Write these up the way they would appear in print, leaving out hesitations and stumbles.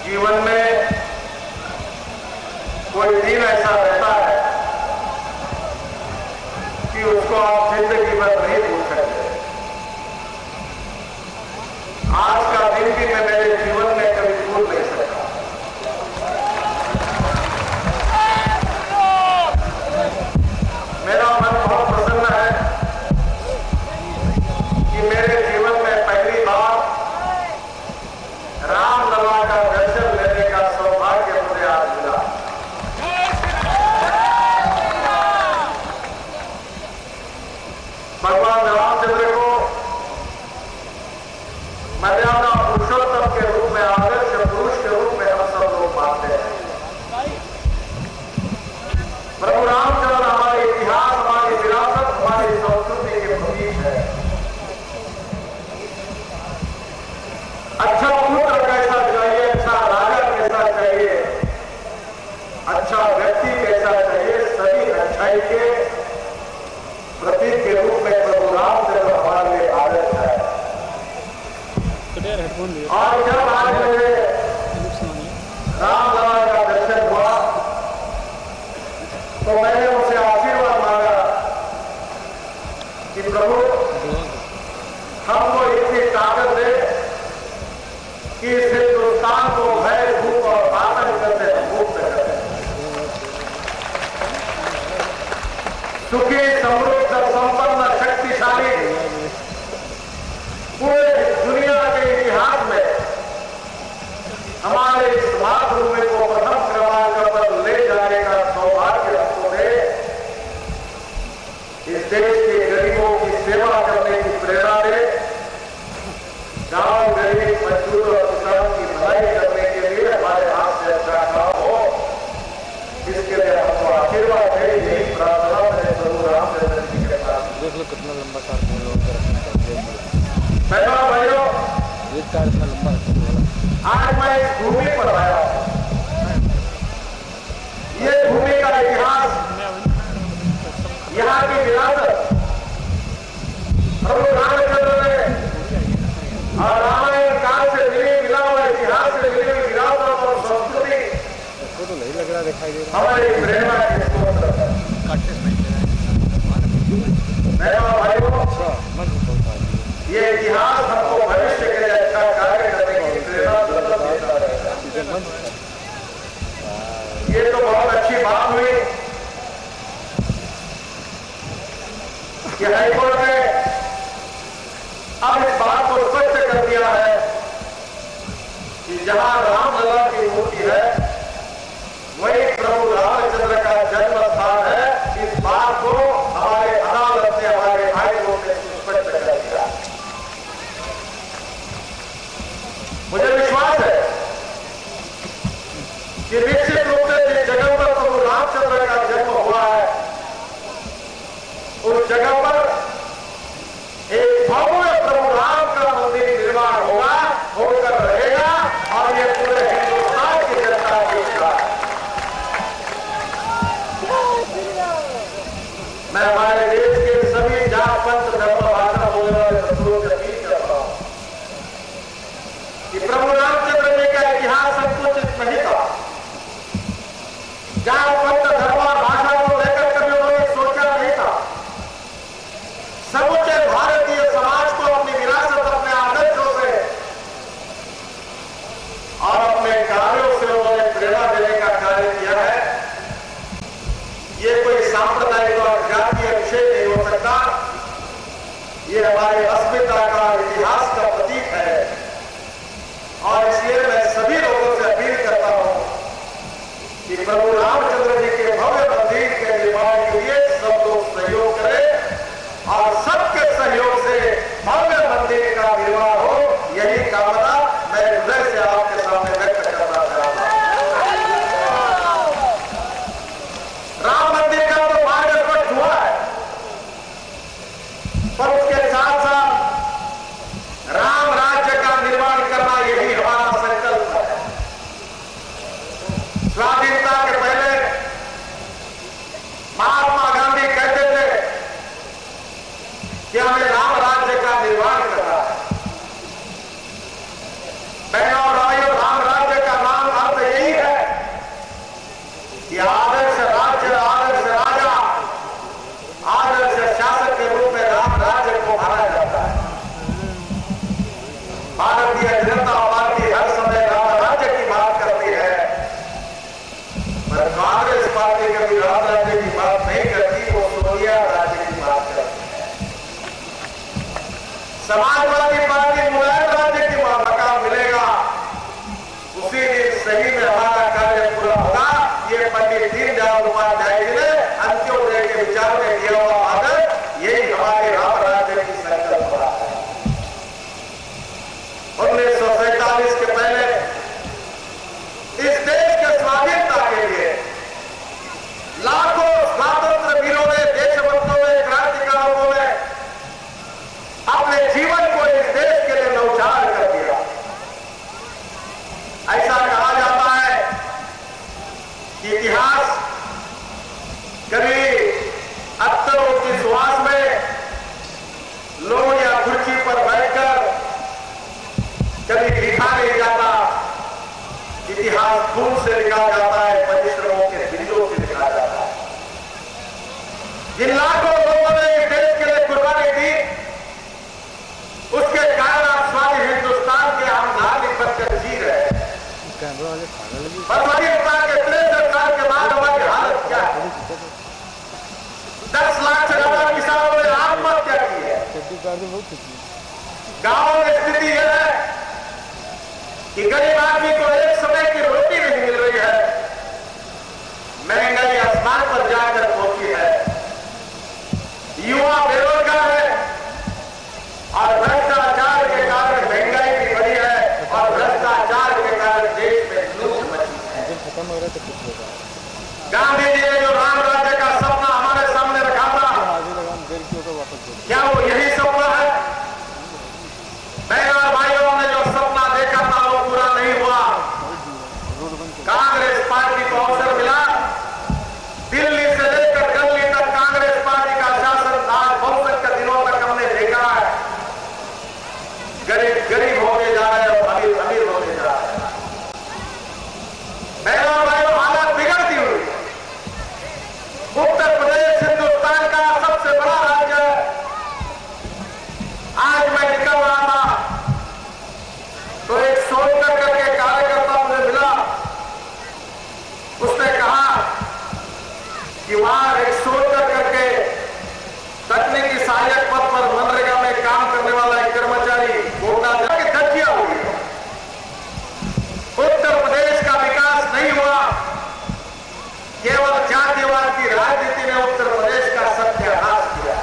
जीवन में कोई दिन ऐसा रहता है कि उसको आप जिंदगी भर नहीं भूल सकते। आज का दिन भी मैं मेरे जीवन में कभी भूल नहीं सकता। मेरा मन बहुत प्रसन्न है कि मेरे जीवन में पहली बार रामलला का दर्शन लेने का सौभाग्य मुझे आज मिला। भगवान रामचंद्र को मर्यादा पुरुषोत्तम के रूप में, आदर्श पुरुष के रूप में हम सब लोग मानते हैं। प्रभु रामचंद्र हमारे इतिहास, हमारी विरासत, हमारी संस्कृति के प्रतीक है। अच्छा पुत्र कैसा चाहिए, अच्छा राजा कैसा चाहिए, अच्छा व्यक्ति कैसा चाहिए, सभी अच्छाई के प्रतीक के रूप में प्रभु रामचंद्र हमारे लिए आदर्श है। और जब आज मुझे रामलला का दर्शन हुआ तो मैंने उनसे आशीर्वाद मांगा कि प्रभु हमको इतनी ताकत दे कि इस हिंदुस्तान को भय, भूख और आतंक से मुक्त करें। सुखी, समृद्ध, संपन्न, शक्तिशाली पूरे दुनिया के इतिहास में हमारे इस मातृभूमि को प्रथम क्रमांक पर ले जाने का सौभाग्य हमको दे। इस देश के गरीबों की सेवा करने की प्रेरणा दे। गांव, गरीब, मजदूर और किसानों की भलाई करने के लिए हमारे हाथ से अच्छा काम हो, इसके लिए हमको आशीर्वाद दे। यही प्रार्थना मैंने प्रभु रामचंद्र जी के पास। देख लो कितना लंबा कार्ड है। बहनों भाइयों, ये कार्ड इतना लंबा है। आज मैं इस भूमि पर आया हूं। ये भूमि का इतिहास, यहाँ की विरासत प्रभु रामचंद्र ने और रामायण काल से मिली मिला हुआ इतिहास से मिली हुई विरासत और संस्कृति तो नहीं लग रहा, दिखाई दे रहा हमारी प्रेरणा के स्रोत है। ये इतिहास हमको भविष्य के लिए अच्छा कार्य करने की प्रेरणा देता रहेगा। ये तो बहुत अच्छी बात हुई कि हाईकोर्ट ने अब इस बात को स्पष्ट कर दिया है कि जहां रामलला की मूर्ति है वही प्रभु रामचंद्र का जन्म स्थान है। इस बात को हमारे अदालत ने, हमारे हाईकोर्ट ने स्पष्ट कर दिया। मुझे विश्वास है कि निश्चित रूप से जिस जगह पर प्रभु रामचंद्र का जन्म हुआ है उस जगह पर एक भव्य प्रभु राम का मंदिर निर्माण होगा, होकर रहेगा और ये पूरे हिंदुस्तान की जनता की इच्छा है। मैं हमारे देश के सभी जात, पंथ, धर्म, भाषा बोलने वाले शत्रुओं से अपील करता हूं कि प्रभु रामचंद्र जी का इतिहास संकुचित नहीं था। जात, पंथ, धर्म और भाषा को लेकर कभी उन्होंने सोचा नहीं था। समूचे भारतीय समाज को अपनी विरासत, अपने आदर्शों से और अपने कार्यों से उन्होंने प्रेरणा देने का कार्य किया है। ये कोई सांप्रदायिक और जातीय विषय नहीं हो सकता। ये हमारे अस्मिता का, इतिहास का प्रतीक है और इसलिए मैं सभी लोगों से अपील करता हूं कि प्रभु रामचंद्र जी के भव्य मंदिर के निर्माण के लिए सब लोग सहयोग करें और सबके सहयोग से भव्य मंदिर का निर्माण हो। यही कामना मैं हृदय से आपके सामने व्यक्त करना चाहता हूं। राम मंदिर का तो मार्ग स्पष्ट हुआ है, पर उसके साथ साथ राम राज्य का निर्माण करना यही हमारा संकल्प है। स्वाधीनता के पहले महात्मा गांधी कहते थे कि हमें राम राज्य का निर्माण दीनदयाल उपाध्याय जी ने अंत्योदय के विचार में दिया हुआ आदर, यही हमारे राम राज्य की संकल्पना है। 1947 के पहले इस देश के स्वाधीनता के लिए लाखों स्वातंत्र वीरों ने, देशभक्तों ने, क्रांतिकारों ने अपने जीवन को इस देश के लिए न्यौछावर कर दिया। ऐसा कहा जाता है कि इतिहास कभी अत्तरों की सुवास में लोग या कुर्सी पर बैठकर कभी लिखा नहीं जाता, इतिहास खून से लिखा जाता है, परिश्रमों के बिंदुओं से लिखा जाता है। जिन लाखों लोगों ने इस देश के लिए कुर्बानी दी, उसके कारण आप स्वाधीन हिंदुस्तान के हम नागरिक बनकर जी रहे हैं। कैमरा वाले खाने लगे। पर स्वाधीनता के 63 साल के बाद हमारी हालत क्या है? 10 लाख से ज्यादा किसानों ने आत्महत्या की है। गांवों में स्थिति यह है कि गरीब आदमी को एक समय की रोटी नहीं मिल रही है, महंगाई आसमान पर जाकर पहुंची है, युवा बेरोजगार है और भ्रष्टाचार के कारण महंगाई भी बढ़ी है और भ्रष्टाचार के कारण देश में लूट मची है। खत्म हो रहा तो कुछ होगा। गांधी जी ने जो राम राज्य का सपना हमारे सामने रखा था, क्या वो यही सपना है? बहनों और भाइयों ने जो सपना देखा था वो पूरा नहीं हुआ। कांग्रेस पार्टी को अवसर मिला, दिल्ली से लेकर दिल्ली तक कांग्रेस पार्टी का शासन था। बहुसंख्यक के दिनों तक हमने देखा है, गरीब गरीब होते जा रहे हैं और अमीर अमीर होते जा रहे हैं। बहनों और भाइयों, हालत बिगड़ती हुई। उत्तर प्रदेश हिंदुस्तान का सबसे बड़ा राज्य है। आज मैं निकल रहा था तो एक सोनकर करके कार्यकर्ता मुझे मिला। उसने कहा कि वहां एक सोनकर करके तकनीकी सहायक पद पर मनरेगा में काम करने वाला एक कर्मचारी गोटा जाके धज्जियां हुई। उत्तर प्रदेश का विकास नहीं हुआ, केवल जातिवाद की राजनीति ने उत्तर प्रदेश का सत्यानाश किया।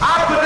आप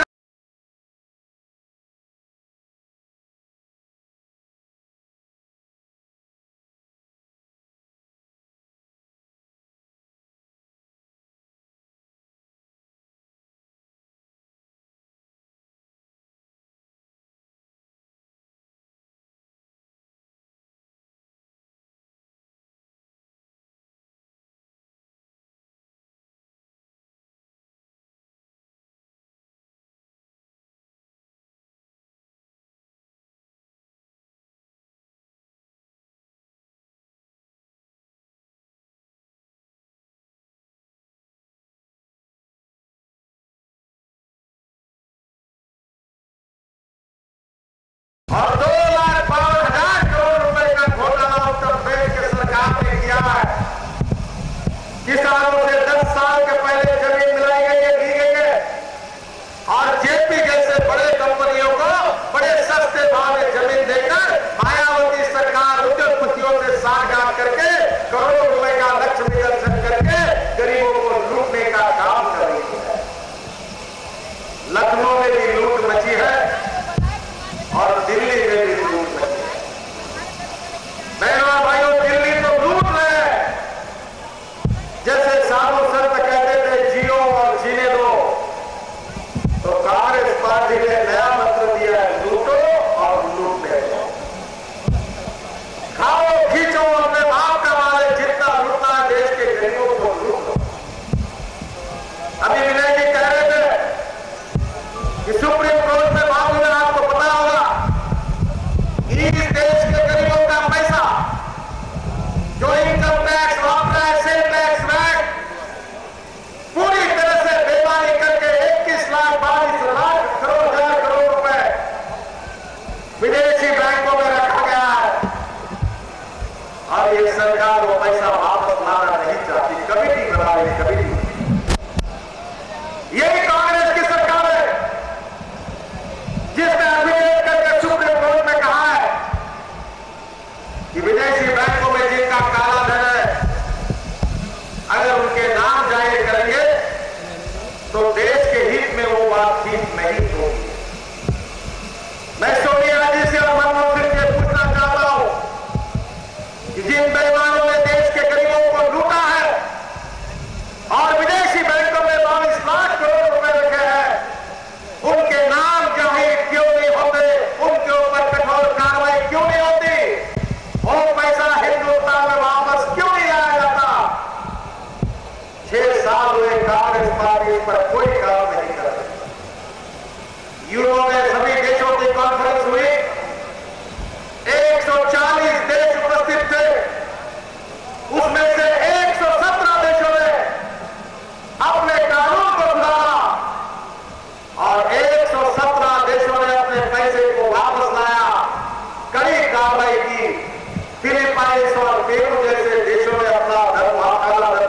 फिलीपाइंस और पेरू जैसे देशों में अपना धर्म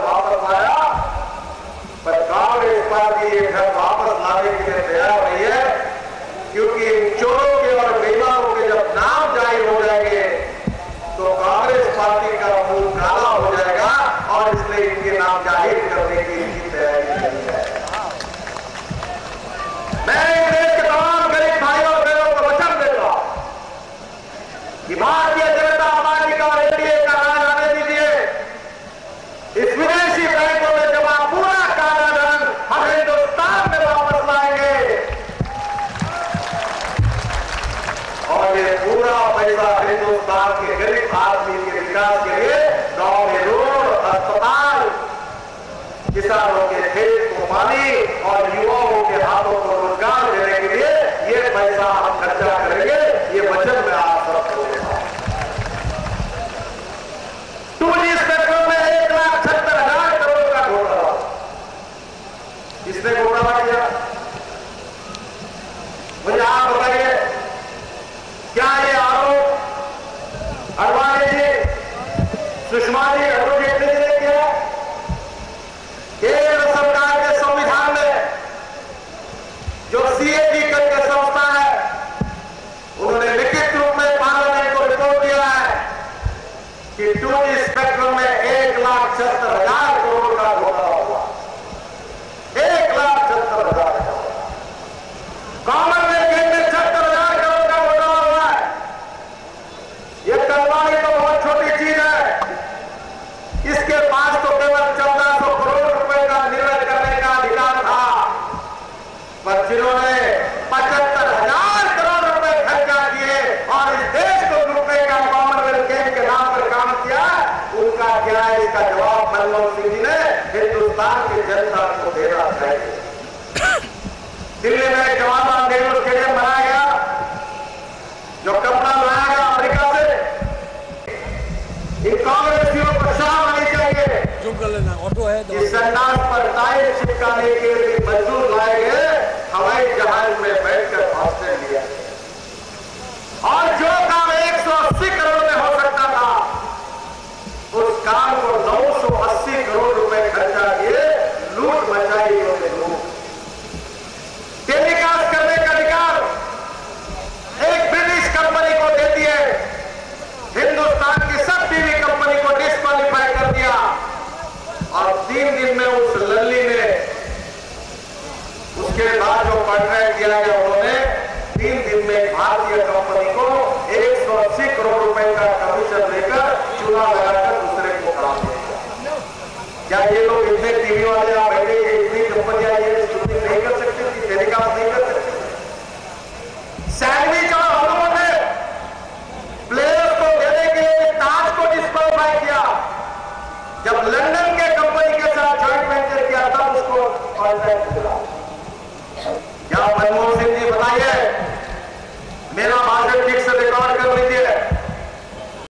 वापस आया, पर कांग्रेस पार्टी ये धर्म वापस लाने के लिए तैयार नहीं है, क्योंकि इन चोरों के और बेईमानों के जब नाम जाहिर हो जाएंगे तो कांग्रेस पार्टी का मुंह काला हो जाएगा, और इसलिए इनके नाम जाहिर करने की इनकी तैयारी नहीं है। मैं देश के तमाम गरीब भाइयों और बहनों को वचन देता हूं कि भारतीय जनता पार्टी का और एनडीए का राज आने दीजिए। इस विदेशी बैंकों में जमा पूरा काला धन हम हिंदुस्तान में वापस लाएंगे, और ये पूरा पैसा हिंदुस्तान के गरीब आदमी के विकास के लिए, गांव में रोड, अस्पताल, किसानों के खेत को पानी और युवाओं के हाथों को रोजगार देने के लिए ये पैसा हम खर्चा करेंगे। ये वचन मैं आप सबको देता हूं। 2G स्पेक्ट्रम में 1,76,000 करोड़ का घोटाला, किसने घोटाला किया? मुझे आप बताइए, क्या ये आरोप अडवाणी जी, सुषमा जी, अरुण जेटली जी ने किया? केंद्र सरकार के संविधान में जो CAG करके संस्था है, उन्होंने लिखित रूप में पार्लियामेंट को रिपोर्ट दिया है कि 2G स्पेक्ट्रम में 1,76,000 करोड़ का घोटाला हुआ। 1,76,000 करोड़। कॉमनवेल्थ गेम में 76,000 करोड़ का घोटाला हुआ है। यह करवानी तो बहुत छोटी चीज है, इसके पास तो केवल 1400 करोड़ रुपए का निर्णय करने का अधिकार था, पर जिन्होंने 75,000 करोड़ रुपए खर्चा किए और इस देश को रुपए का कॉमनवेल्थ गेम के नाम पर काम किया, उनका क्या है? इसका जवाब मनमोहन सिंह जी ने हिंदुस्तान की जनता को देना चाहिए। दिल्ली में जवाहरलाल नेहरू स्टेडियम बनाया गया, जो कपड़ा लाया गया अमेरिका से, इन कांग्रेसियों को शर्म आनी चाहिए। जूम कर लेना, ऑटो है इस संडास पर टाइल चिपकाने के लिए मजदूर लाए गए, हवाई जहाज में बैठकर भाषण दिया, और जो काम 180 करोड़ में हो सकता था, उस काम को 980 करोड़ रुपए खर्चा किए, लूट मचाई उन्होंने। लूट टेलीकास्ट करने का अधिकार एक ब्रिटिश कंपनी को देती है, हिंदुस्तान की सब टीवी कंपनी को डिस्क्वालीफाई कर दिया, और 3 दिन में उस लल्ली ने, उसके बाद जो कॉन्ट्रैक्ट दिया गया, उन्होंने 3 दिन में भारतीय कंपनी को 180 करोड़ रुपए का कमीशन देकर चूना लगाकर दूसरे को खड़ा किया। क्या ये लोग इतने टीवी वाले